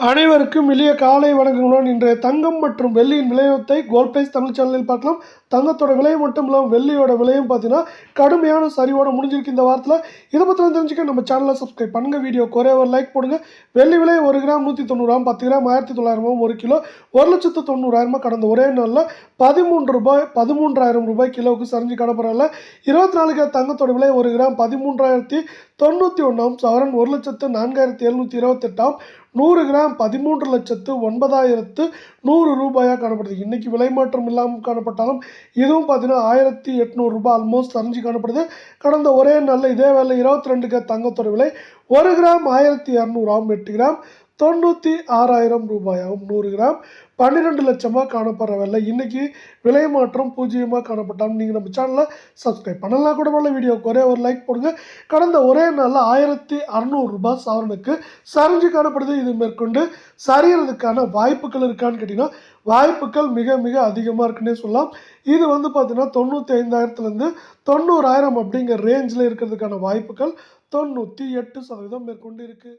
அனைவருக்கும் எளிய காலை வணக்கங்களுடன் இன்றைய தங்கம் மற்றும் வெள்ளியின் விலையத்தை கோல்ட் பிரைஸ் தமிழ் சேனலில் பார்க்கலாம். தங்கத்தோட விலை மட்டும் இல்லாமல் வெள்ளியோட விலையும் பார்த்தீங்கன்னா கடுமையான சரிவோட முடிஞ்சிருக்கு இந்த வாரத்தில். இதை பற்றி தெரிஞ்சுக்க நம்ம சேனலை சப்ஸ்கிரைப் பண்ணுங்கள். வீடியோ ஒரே ஒரு லைக் போடுங்க. வெள்ளி விலை 1 கிராம் 190, 10 கிராம் 1900, 1 கிலோ 1,90,000 கடந்த ஒரே நாளில் $13,000 கிலோவுக்கு சரிஞ்சு காணப்படுறதில்ல. 24 கேரட் தங்கத்தோட விலை 1 கிராம் 13,091, சவரன் 1,04,728, 100 கிராம் 13,09,100 காணப்படுது. இன்னைக்கு விலை மாற்றம் இல்லாமல் காணப்பட்டாலும் இதுவும் பார்த்தீங்கன்னா $1,800 ஆல்மோஸ்ட் சரிஞ்சு காணப்படுது. கடந்த ஒரே நாளில் இதே வேலை 22 கேரட் தங்கத்தோட விலை 1 கிராம் 1,200, 8 கிராம் $96,000, 100 கிராம் 12 லட்சமாக காணப்படுற வேலை. இன்னைக்கு விலை மாற்றம் 0 காணப்பட்டாலும் நீங்கள் நம்ம சேனலை சப்ஸ்கிரைப் பண்ணலாம் கூட வரல. வீடியோக்கு ஒரே ஒரு லைக் போடுங்க. கடந்த ஒரே நாளில் $1,600 சவரனுக்கு சரிஞ்சு காணப்படுது. இது மேற்கொண்டு சரியறதுக்கான வாய்ப்புகள் இருக்கான்னு கேட்டிங்கன்னா வாய்ப்புகள் மிக மிக அதிகமாக இருக்குன்னே சொல்லலாம். இது பார்த்தீங்கன்னா 95,000 90,000 அப்படிங்கிற ரேஞ்சில் இருக்கிறதுக்கான வாய்ப்புகள் 98% மேற்கொண்டு இருக்குது.